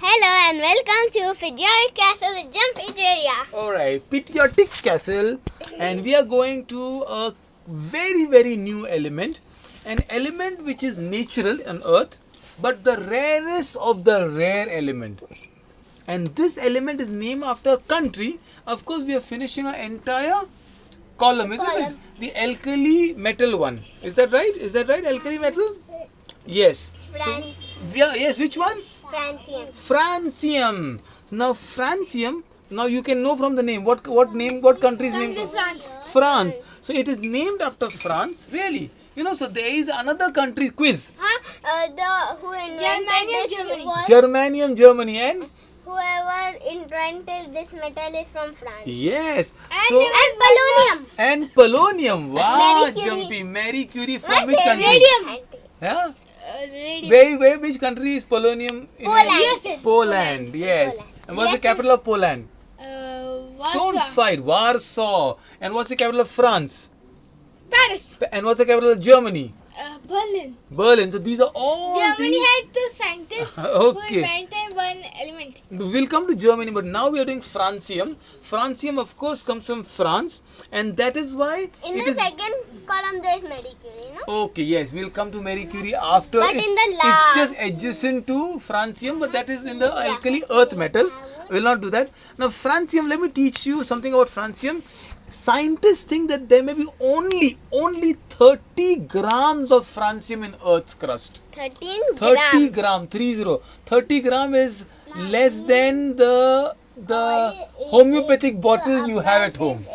Hello and welcome to Patriotic Castle with Jumpy Jeria. Alright, Patriotic Castle, and we are going to a very new element, an element which is natural on earth, but the rarest of the rare element. And this element is named after a country. Of course, we are finishing our entire column, isn't it? The alkali metal one. Is that right? Is that right? Alkali metal? Yes. Yes, which one? Francium. Francium. Now francium. Now you can know from the name. What country's name? France. So it is named after France. Really? You know, so there is another country quiz. Who invented this was Germanium, Germany, and whoever invented this metal is from France. yes. And polonium. And polonium. Wow, Marie Curie. Jumpy. Marie Curie from which country? Yeah. Which country is polonium? Poland. Poland. Yes. And what's the capital of Poland? Don't fight. Warsaw. And what's the capital of France? Paris. And what's the capital of Germany? Berlin. Berlin. So these are all Germany had two scientists Okay. who invented one element. We'll come to Germany, but now we are doing francium. Francium, of course, comes from France, and that is why In it the is. second column there is Marie Curie, no? Okay, yes, we'll come to Marie Curie after. But in the It's last- just adjacent to francium, but that is in the alkali earth metal. We'll not do that. Now, francium, let me teach you something about francium. Scientists think that there may be only 30 grams of francium in Earth's crust. 13 30 gram. 30 gram is less than the homeopathic bottle you have at home.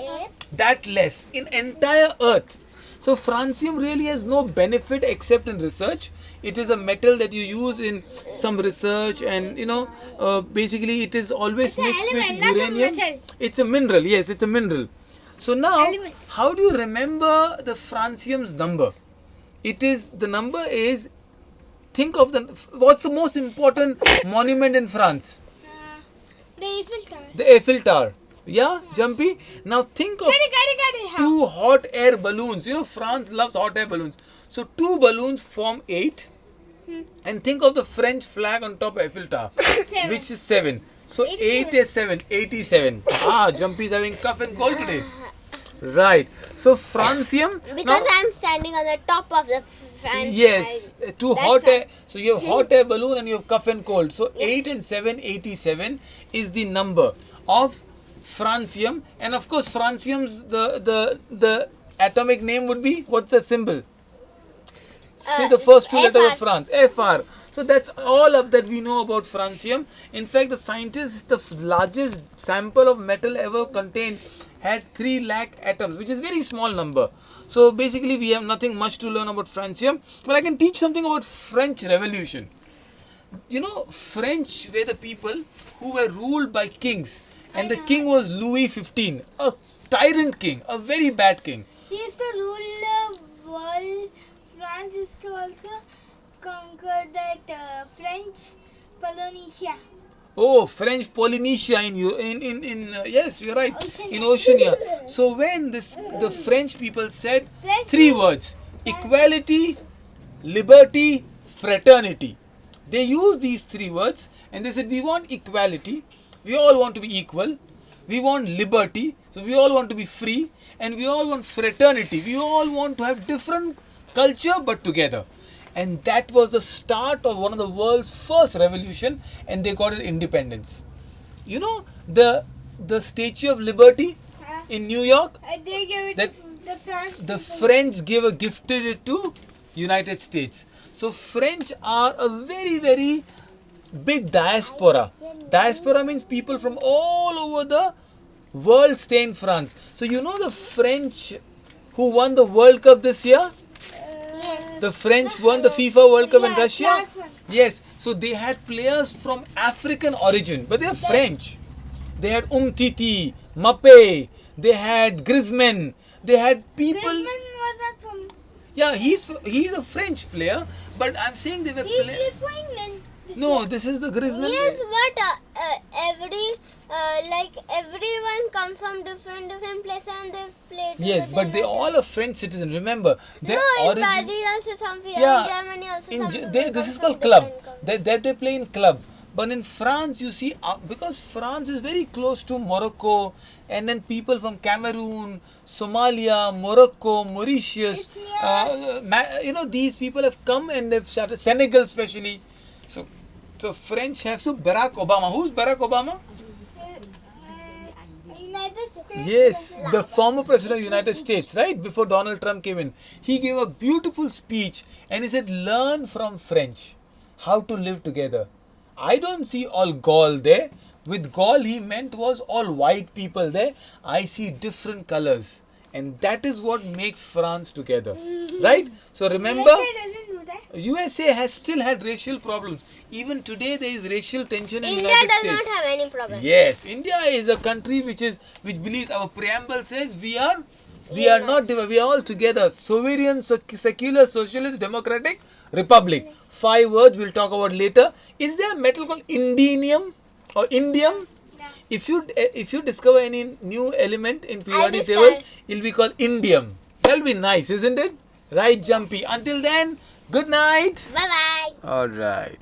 That less in entire earth. So francium really has no benefit except in research. It is a metal that you use in some research, and basically it is always mixed with element, not a uranium. metal. It's a mineral. Yes, it's a mineral. So now, Elements. how do you remember the francium's number? The number is, think of what's the most important monument in France? The Eiffel Tower. The Eiffel Tower. Yeah, Jumpy? Now think of Got it. two hot air balloons. You know, France loves hot air balloons. So two balloons form 8. And think of the French flag on top of Eiffel Tower, Seven. which is 7. So 8 is 7, 87. Jumpy is having cough and cold today. Right. So francium. Because I'm standing on the top of the France. Yes, two That's hot why. air. So you have hot air balloon and you have cough and cold. So 8 and 7, 87 is the number of francium. And of course, francium's the atomic name would be, what's the symbol? Say the first two letters of France. FR. So that's all up that we know about francium. In fact, the scientists, the largest sample of metal ever contained had 3 lakh atoms, which is very small number. So basically, we have nothing much to learn about francium. But I can teach something about French Revolution. You know, French were the people who were ruled by kings. And the king was Louis XV, a tyrant king, a very bad king. He used to rule the world. France used to also conquer that French Polynesia. Oh, French Polynesia yes, you're right, in Oceania. So when the French people said 3 words: equality, liberty, fraternity. They used these 3 words and they said, we want equality, we all want to be equal, we want liberty, so we all want to be free, and we all want fraternity, we all want to have different culture but together. And that was the start of one of the world's first revolution, and they got it independence. You know the Statue of Liberty in New York? They gave it That- to the France. The French gifted it to United States. So French are a very big diaspora. Diaspora means people from all over the world stay in France. So you know the French who won the World Cup this year? Yes. The French won the FIFA World Cup in Yeah, Russia? that one. Yes. So they had players from African origin, but they are French. They had Umtiti, Mbappe, they had Griezmann, they had people. Griezmann was not from. Yeah, he's a French player, but I'm saying they were He playing. played for England. No, this is the Griezmann. Yes, but everyone comes from different places and they play. Yes, together but they like all are French citizens. Remember, their No, in origin. Brazil also some people, Yeah, in Germany also some people this is come called from club. different countries. That they play in club. But in France, you see, because France is very close to Morocco, and then people from Cameroon, Somalia, Morocco, Mauritius, these people have come and they've started, Senegal especially. So French have, so Barack Obama. Who's Barack Obama? United States. Yes, the former president of the United States, right? Before Donald Trump came in. He gave a beautiful speech and he said, learn from French how to live together. I don't see all Gaul there. With Gaul, he meant was all white people there. I see different colors. And that is what makes France together. Right? So remember, USA doesn't do that. USA has still had racial problems. Even today, there is racial tension in the India United does States. not have any problem. Yes, India is a country which believes, our preamble says we are not divided, we are all together. Sovereign, secular, socialist, democratic republic. 5 words we'll talk about later. Is there a metal called indium or indium? No. If you discover any new element in periodic discover. table, it'll be called indium. That'll be nice, isn't it? Right, Jumpy. Until then, good night. Bye bye. All right.